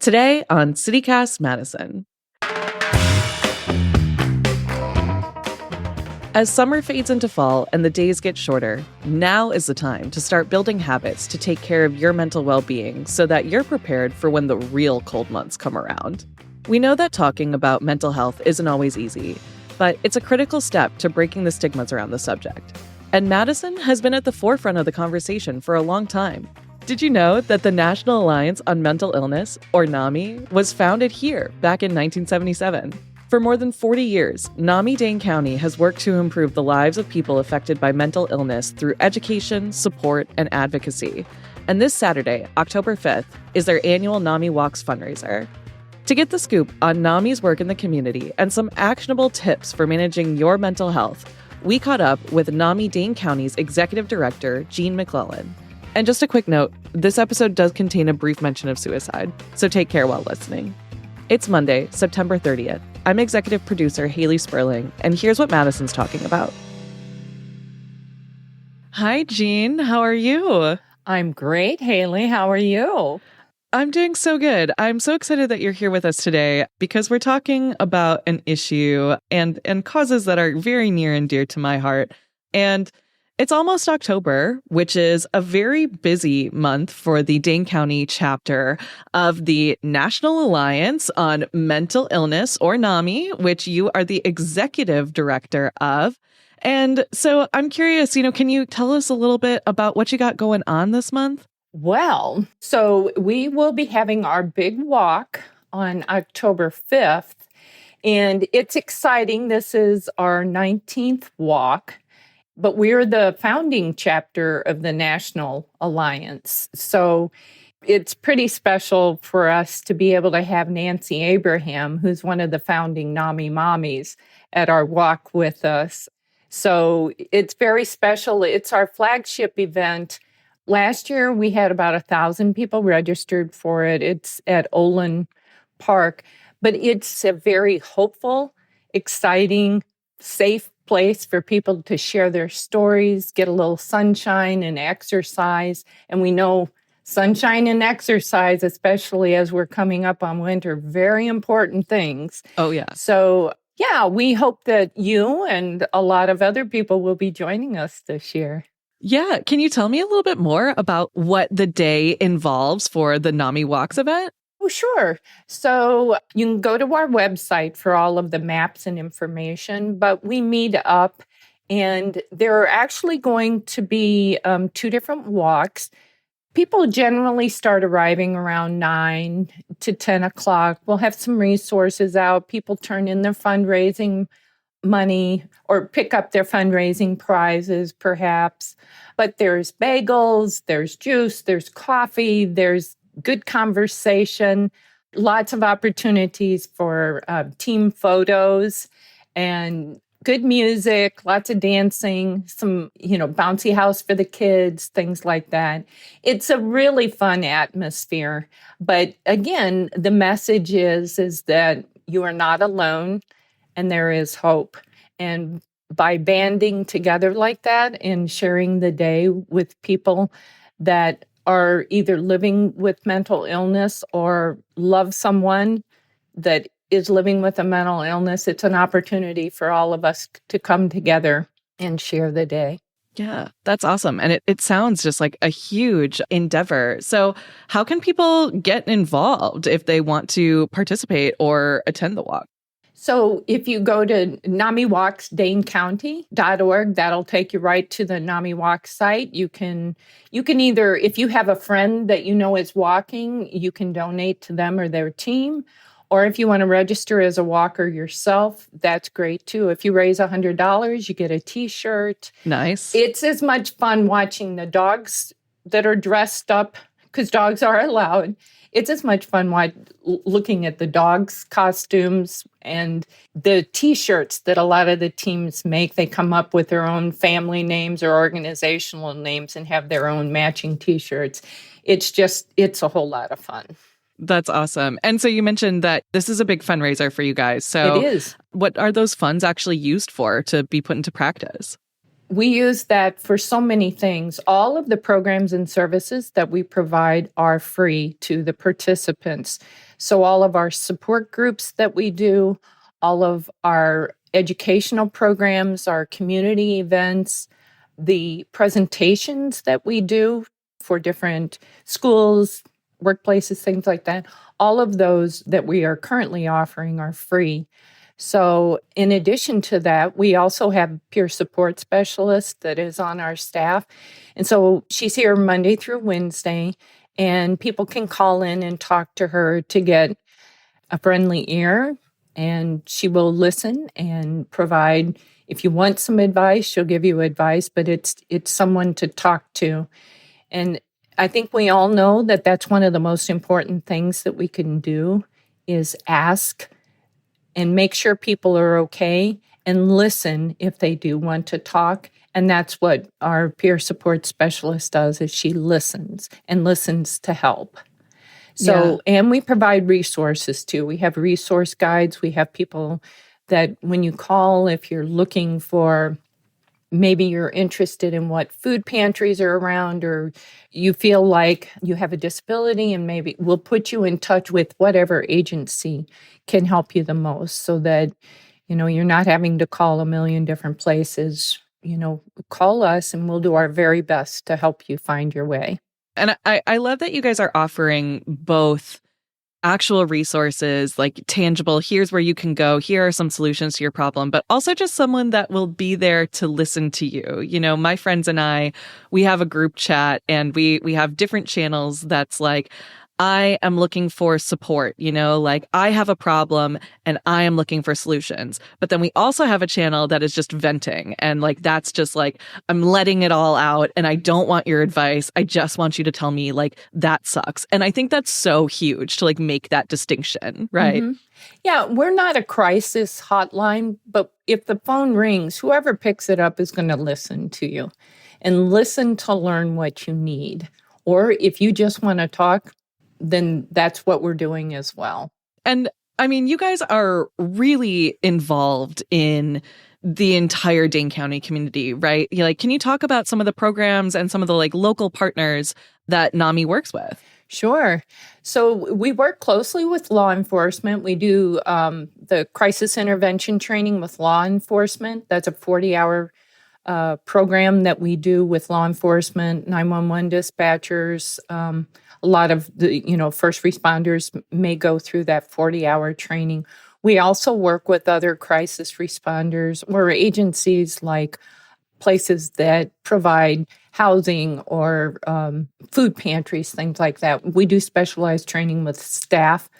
Today on CityCast Madison. As summer fades into fall and the days get shorter, now is the time to start building habits to take care of your mental well-being so that you're prepared for when the real cold months come around. We know that talking about mental health isn't always easy, but it's a critical step to breaking the stigmas around the subject. And Madison has been at the forefront of the conversation for a long time. Did you know that the National Alliance on Mental Illness, or NAMI, was founded here back in 1977? For more than 40 years, NAMI-Dane County has worked to improve the lives of people affected by mental illness through education, support, and advocacy. And this Saturday, October 5th, is their annual NAMI Walks fundraiser. To get the scoop on NAMI's work in the community and some actionable tips for managing your mental health, we caught up with NAMI-Dane County's Executive Director, Jean McClellan. And just a quick note, this episode does contain a brief mention of suicide, so take care while listening. It's Monday, September 30th. I'm executive producer Haley Sperling, and here's what Madison's talking about. Hi, Jean. How are you? I'm great, Haley. How are you? I'm doing so good. I'm so excited that you're here with us today because we're talking about an issue and causes that are very near and dear to my heart. And it's almost October, which is a very busy month for the Dane County chapter of the National Alliance on Mental Illness, or NAMI, which you are the executive director of. And so I'm curious, can you tell us a little bit about what you got going on this month? Well, so we will be having our big walk on October 5th, and it's exciting. This is our 19th walk. But we're the founding chapter of the National Alliance. So it's pretty special for us to be able to have Nancy Abraham, who's one of the founding NAMI mommies, at our walk with us. So it's very special. It's our flagship event. Last year, we had about 1,000 people registered for it. It's at Olin Park. But it's a very hopeful, exciting, safe place for people to share their stories, get a little sunshine and exercise. And we know sunshine and exercise, especially as we're coming up on winter, very important things. Oh, yeah. So, yeah, we hope that you and a lot of other people will be joining us this year. Yeah. Can you tell me a little bit more about what the day involves for the NAMI Walks event? Oh, sure. So you can go to our website for all of the maps and information, but we meet up and there are actually going to be 2 different walks. People generally start arriving around 9 to 10 o'clock. We'll have some resources out. People turn in their fundraising money or pick up their fundraising prizes, perhaps. But there's bagels, there's juice, there's coffee, there's good conversation, lots of opportunities for team photos and good music, lots of dancing, some, bouncy house for the kids, things like that. It's a really fun atmosphere. But again, the message is that you are not alone and there is hope. And by banding together like that and sharing the day with people that are either living with mental illness or love someone that is living with a mental illness, it's an opportunity for all of us to come together and share the day. Yeah, that's awesome. And it sounds just like a huge endeavor. So how can people get involved if they want to participate or attend the walk? So if you go to NamiWalksDaneCounty.org, that'll take you right to the NAMI Walk site. You can either, if you have a friend that you know is walking, you can donate to them or their team. Or if you want to register as a walker yourself, that's great too. If you raise $100, you get a t-shirt. Nice. It's as much fun watching the dogs that are dressed up, because dogs are allowed. It's as much fun looking at the dogs' costumes and the T-shirts that a lot of the teams make. They come up with their own family names or organizational names and have their own matching T-shirts. It's a whole lot of fun. That's awesome. And so you mentioned that this is a big fundraiser for you guys. So it is. What are those funds actually used for to be put into practice? We use that for so many things. All of the programs and services that we provide are free to the participants. So all of our support groups that we do, all of our educational programs, our community events, the presentations that we do for different schools, workplaces, things like that, all of those that we are currently offering are free. So, in addition to that, we also have a peer support specialist that is on our staff. And so she's here Monday through Wednesday, and people can call in and talk to her to get a friendly ear, and she will listen and provide. If you want some advice, she'll give you advice, but it's someone to talk to. And I think we all know that that's one of the most important things that we can do is ask and make sure people are okay and listen if they do want to talk. And that's what our peer support specialist does is she listens and listens to help. So, and we provide resources too. We have resource guides. We have people that when you call, if you're looking for, maybe you're interested in what food pantries are around, or you feel like you have a disability, and maybe we'll put you in touch with whatever agency can help you the most so that, you're not having to call a million different places. Call us and we'll do our very best to help you find your way. And I love that you guys are offering both actual resources, like tangible, here's where you can go, here are some solutions to your problem, but also just someone that will be there to listen to you. My friends and I, we have a group chat and we have different channels that's like, I am looking for support, like I have a problem and I am looking for solutions. But then we also have a channel that is just venting. And like, that's just like, I'm letting it all out and I don't want your advice. I just want you to tell me like, that sucks. And I think that's so huge to like make that distinction, right? Mm-hmm. Yeah, we're not a crisis hotline, but if the phone rings, whoever picks it up is going to listen to you and listen to learn what you need. Or if you just want to talk, then that's what we're doing as well. And I mean, you guys are really involved in the entire Dane County community, right? Can you talk about some of the programs and some of the like local partners that NAMI works with? Sure. So we work closely with law enforcement. We do the crisis intervention training with law enforcement. That's a 40-hour program that we do with law enforcement, 911 dispatchers. A lot of the, first responders may go through that 40-hour training. We also work with other crisis responders or agencies like places that provide housing or food pantries, things like that. We do specialized training with staff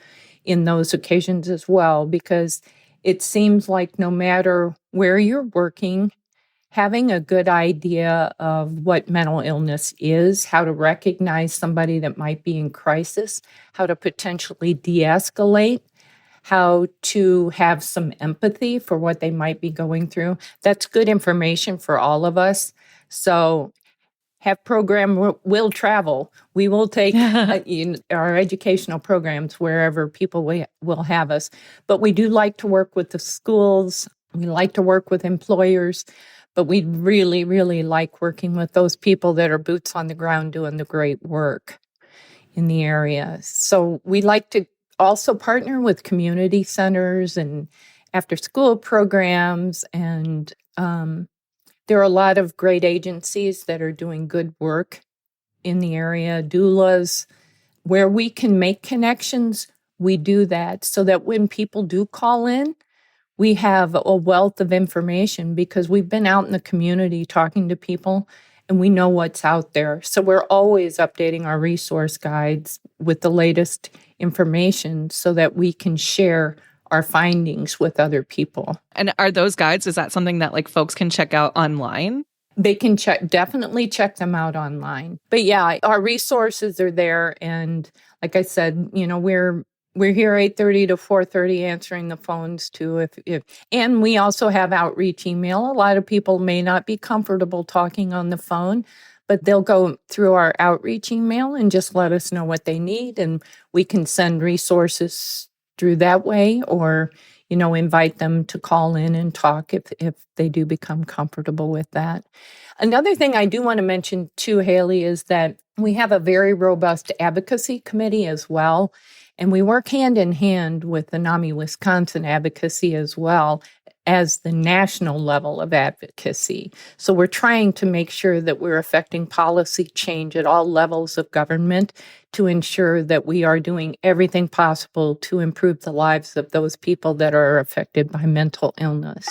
in those occasions as well, because it seems like no matter where you're working, having a good idea of what mental illness is, how to recognize somebody that might be in crisis, how to potentially de-escalate, how to have some empathy for what they might be going through. That's good information for all of us. So have program will travel. We will take our educational programs wherever people will have us. But we do like to work with the schools. We like to work with employers. But we really, really like working with those people that are boots on the ground doing the great work in the area. So we like to also partner with community centers and after-school programs. And there are a lot of great agencies that are doing good work in the area. Doulas, where we can make connections, we do that so that when people do call in, we have a wealth of information because we've been out in the community talking to people and we know what's out there. So we're always updating our resource guides with the latest information so that we can share our findings with other people. And are those guides, is that something that like folks can check out online? They can definitely check them out online. But yeah, our resources are there. And like I said, we're here 8:30 to 4:30 answering the phones too. And we also have outreach email. A lot of people may not be comfortable talking on the phone, but they'll go through our outreach email and just let us know what they need. And we can send resources through that way. Or, invite them to call in and talk if they do become comfortable with that. Another thing I do want to mention too, Haley, is that we have a very robust advocacy committee as well. And we work hand in hand with the NAMI Wisconsin advocacy as well as the national level of advocacy. So we're trying to make sure that we're affecting policy change at all levels of government to ensure that we are doing everything possible to improve the lives of those people that are affected by mental illness.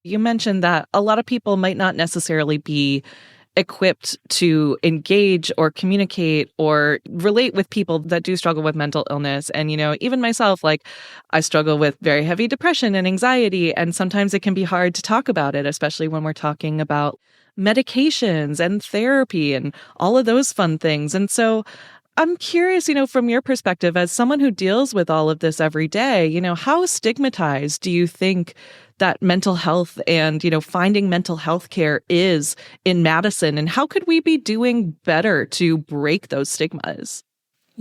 You mentioned that a lot of people might not necessarily be equipped to engage or communicate or relate with people that do struggle with mental illness. And, even myself, I struggle with very heavy depression and anxiety. And sometimes it can be hard to talk about it, especially when we're talking about medications and therapy and all of those fun things. And so I'm curious, from your perspective, as someone who deals with all of this every day, how stigmatized do you think that mental health and, finding mental health care is in Madison? And how could we be doing better to break those stigmas?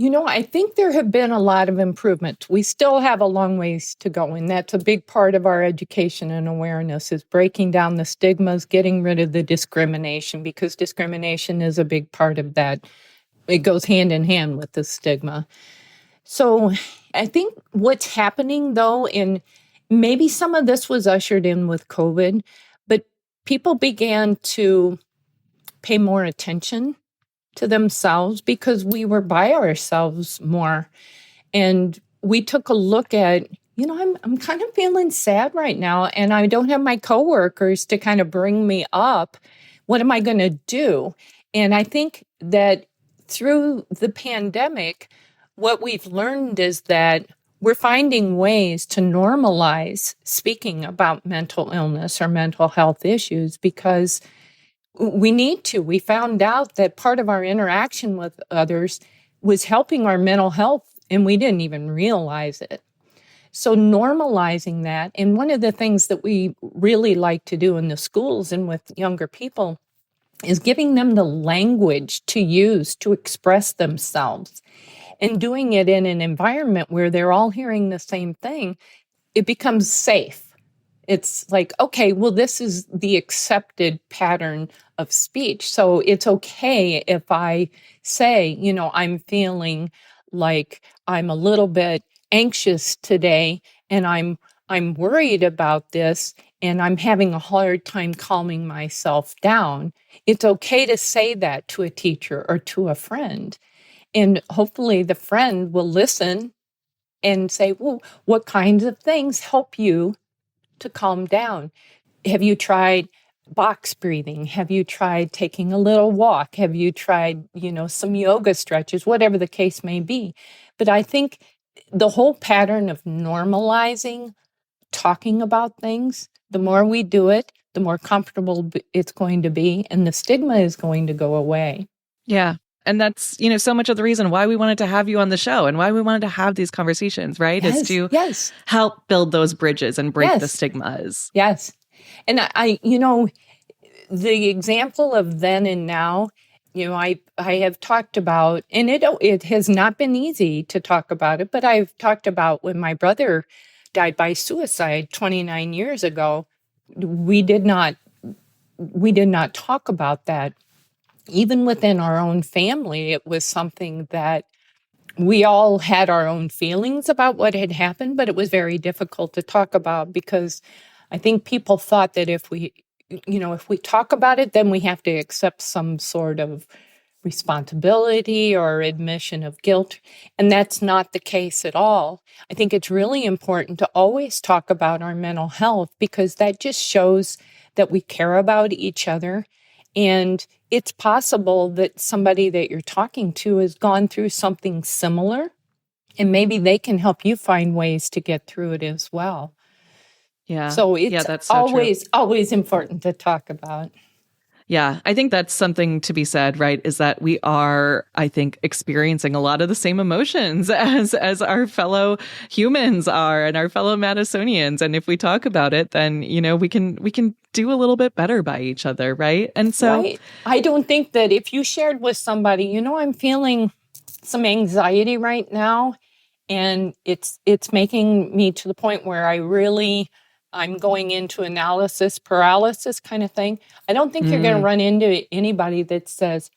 I think there have been a lot of improvement. We still have a long ways to go, and that's a big part of our education and awareness is breaking down the stigmas, getting rid of the discrimination, because discrimination is a big part of that. It goes hand in hand with the stigma. So I think what's happening, though, and maybe some of this was ushered in with COVID, but people began to pay more attention to themselves because we were by ourselves more. And we took a look at, I'm kind of feeling sad right now, and I don't have my coworkers to kind of bring me up. What am I going to do? And I think that through the pandemic, what we've learned is that we're finding ways to normalize speaking about mental illness or mental health issues because we need to. We found out that part of our interaction with others was helping our mental health, and we didn't even realize it. So normalizing that, and one of the things that we really like to do in the schools and with younger people is giving them the language to use to express themselves and doing it in an environment where they're all hearing the same thing. It becomes safe. It's like, okay, well, this is the accepted pattern of speech. So it's okay if I say, I'm feeling like I'm a little bit anxious today and I'm worried about this and I'm having a hard time calming myself down. It's okay to say that to a teacher or to a friend. And hopefully the friend will listen and say, well, what kinds of things help you to calm down? Have you tried box breathing? Have you tried taking a little walk? Have you tried, some yoga stretches, whatever the case may be? But I think the whole pattern of normalizing talking about things, the more we do it, the more comfortable it's going to be, and the stigma is going to go away. Yeah. And that's, so much of the reason why we wanted to have you on the show and why we wanted to have these conversations, right? Yes, is to yes. help build those bridges and break Yes. the stigmas. Yes. And I the example of then and now, I have talked about, and it has not been easy to talk about it, but I've talked about when my brother died by suicide 29 years ago. We did not talk about that. Even within our own family, it was something that we all had our own feelings about what had happened, but it was very difficult to talk about because I think people thought that if we talk about it, then we have to accept some sort of responsibility or admission of guilt. And that's not the case at all. I think it's really important to always talk about our mental health because that just shows that we care about each other. And it's possible that somebody that you're talking to has gone through something similar, and maybe they can help you find ways to get through it as well. Yeah. So it's that's so true. always important to talk about. Yeah, I think that's something to be said, right? Is that we are, I think, experiencing a lot of the same emotions as our fellow humans are and our fellow Madisonians. And if we talk about it, then, we can do a little bit better by each other, right? And so Right. I don't think that if you shared with somebody, I'm feeling some anxiety right now, and it's making me to the point where I'm going into analysis paralysis kind of thing. I don't think you're going to mm, run into anybody that says,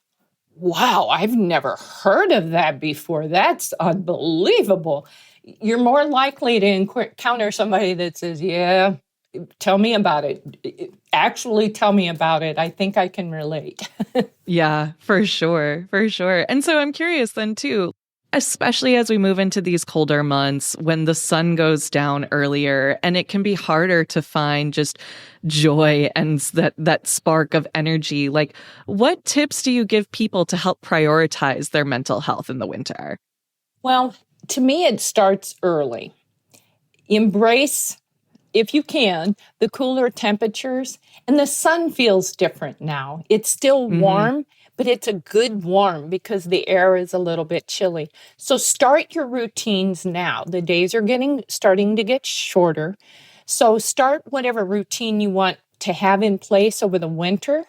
wow, I've never heard of that before. That's unbelievable. You're more likely to encounter somebody that says, yeah, tell me about it. Actually, tell me about it. I think I can relate. yeah, for sure. For sure. And so I'm curious then too, especially as we move into these colder months when the sun goes down earlier and it can be harder to find just joy and that spark of energy. Like, what tips do you give people to help prioritize their mental health in the winter? Well, to me, it starts early. Embrace, if you can, the cooler temperatures. And the sun feels different now. It's still Hmm. warm, but it's a good warm because the air is a little bit chilly. So start your routines now. The days are starting to get shorter. So start whatever routine you want to have in place over the winter.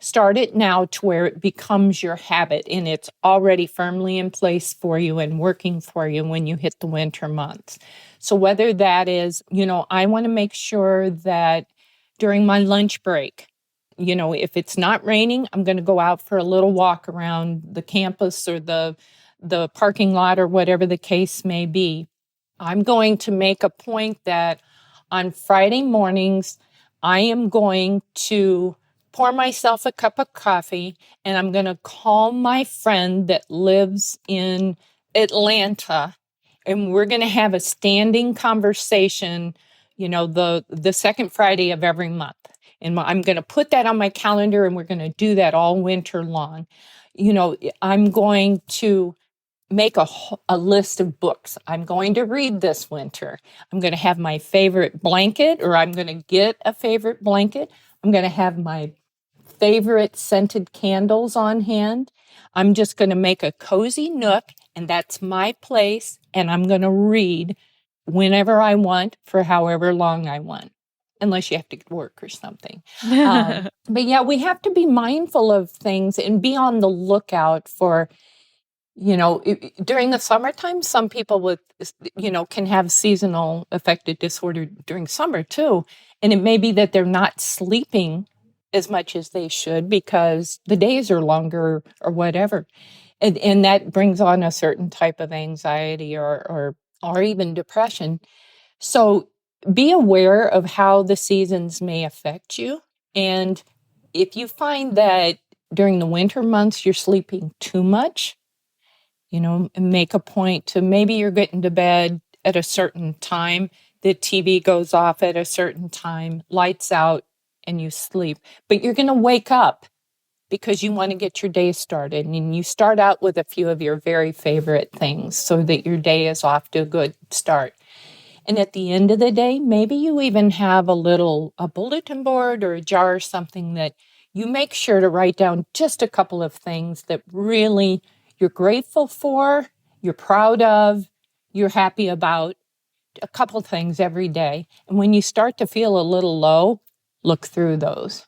Start it now to where it becomes your habit and it's already firmly in place for you and working for you when you hit the winter months. So whether that is, I want to make sure that during my lunch break, if it's not raining, I'm going to go out for a little walk around the campus or the parking lot or whatever the case may be. I'm going to make a point that on Friday mornings, I am going to pour myself a cup of coffee and I'm going to call my friend that lives in Atlanta, and we're going to have a standing conversation, the second Friday of every month. And I'm going to put that on my calendar and we're going to do that all winter long. I'm going to make a list of books I'm going to read this winter. I'm going to have my favorite blanket, or I'm going to get a favorite blanket. I'm going to have my favorite scented candles on hand. I'm just going to make a cozy nook, and that's my place. And I'm going to read whenever I want for however long I want, unless you have to work or something. But yeah, we have to be mindful of things and be on the lookout for, during the summertime, some people can have seasonal affective disorder during summer too. And it may be that they're not sleeping as much as they should because the days are longer or whatever. And that brings on a certain type of anxiety or even depression. So be aware of how the seasons may affect you. And if you find that during the winter months you're sleeping too much, make a point to, maybe you're getting to bed at a certain time, the TV goes off at a certain time, lights out, and you sleep. But you're going to wake up because you want to get your day started. And you start out with a few of your very favorite things so that your day is off to a good start. And at the end of the day, maybe you even have a bulletin board or a jar or something that you make sure to write down just a couple of things that really you're grateful for, you're proud of, you're happy about, a couple of things every day. And when you start to feel a little low, look through those.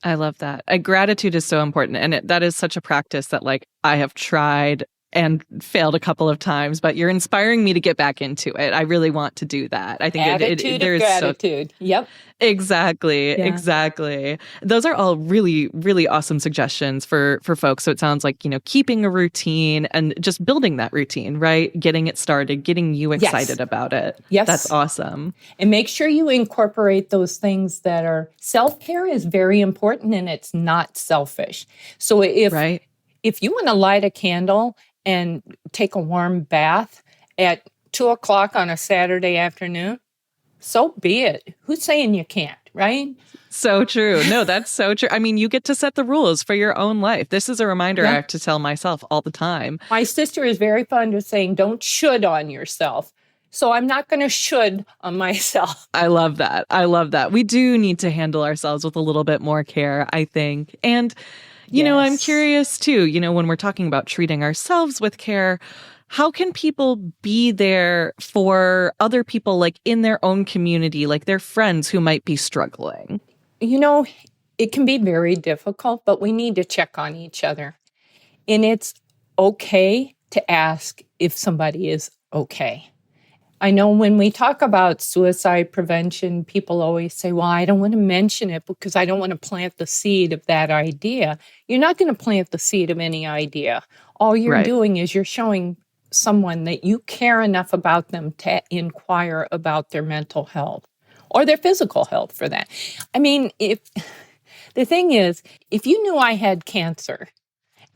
I love that. Gratitude is so important. And that is such a practice that I have tried and failed a couple of times, but you're inspiring me to get back into it. I really want to do that. I think Attitude of gratitude. Yep. Exactly. Yeah. Exactly. Those are all really, really awesome suggestions for folks. So it sounds like, keeping a routine and just building that routine, right? Getting it started, getting you excited about it. Yes. That's awesome. And make sure you incorporate those things that are self-care is very important, and it's not selfish. So if you want to light a candle and take a warm bath at 2:00 on a Saturday afternoon, so be it. Who's saying you can't, right? So true. No, that's so true. I mean, you get to set the rules for your own life. This is a reminder I have to tell myself all the time. My sister is very fond of saying, don't should on yourself. So I'm not going to should on myself. I love that. I love that. We do need to handle ourselves with a little bit more care, I think. And, you know, I'm curious too, you know, when we're talking about treating ourselves with care, how can people be there for other people, like in their own community, like their friends who might be struggling? You know, it can be very difficult, but we need to check on each other. And it's okay to ask if somebody is okay. I know when we talk about suicide prevention, people always say, well, I don't want to mention it because I don't want to plant the seed of that idea. You're not going to plant the seed of any idea. All you're doing is you're showing someone that you care enough about them to inquire about their mental health or their physical health for that. I mean, the thing is, if you knew I had cancer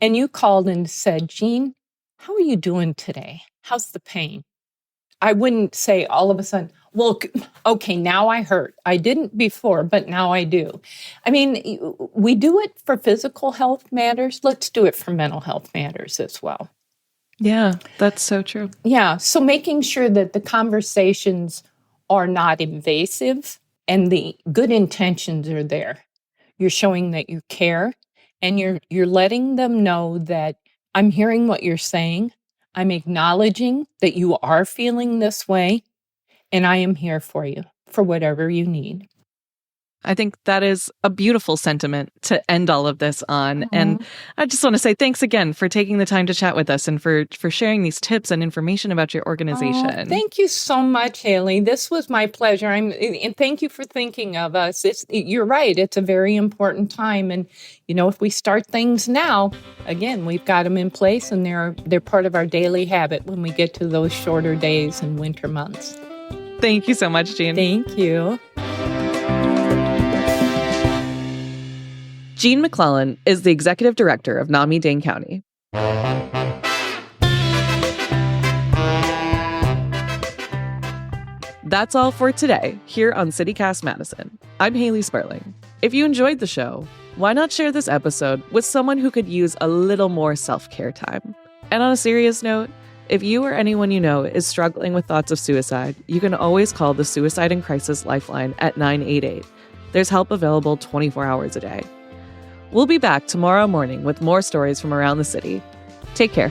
and you called and said, Jean, how are you doing today? How's the pain? I wouldn't say all of a sudden, well, okay, now I hurt. I didn't before, but now I do. I mean, we do it for physical health matters. Let's do it for mental health matters as well. Yeah, that's so true. Yeah, so making sure that the conversations are not invasive and the good intentions are there. You're showing that you care and you're letting them know that I'm hearing what you're saying. I'm acknowledging that you are feeling this way, and I am here for you for whatever you need. I think that is a beautiful sentiment to end all of this on. And I just want to say thanks again for taking the time to chat with us and for sharing these tips and information about your organization. Thank you so much, Haley. This was my pleasure. And thank you for thinking of us. You're right. It's a very important time. And, you know, if we start things now, again, we've got them in place and they're part of our daily habit when we get to those shorter days and winter months. Thank you so much, Jean. Thank you. Jean McClellan is the executive director of Miami-Dade County. That's all for today here on CityCast Madison. I'm Haley Sperling. If you enjoyed the show, why not share this episode with someone who could use a little more self-care time? And on a serious note, if you or anyone you know is struggling with thoughts of suicide, you can always call the Suicide Crisis Lifeline at 988. There's help available 24 hours a day. We'll be back tomorrow morning with more stories from around the city. Take care.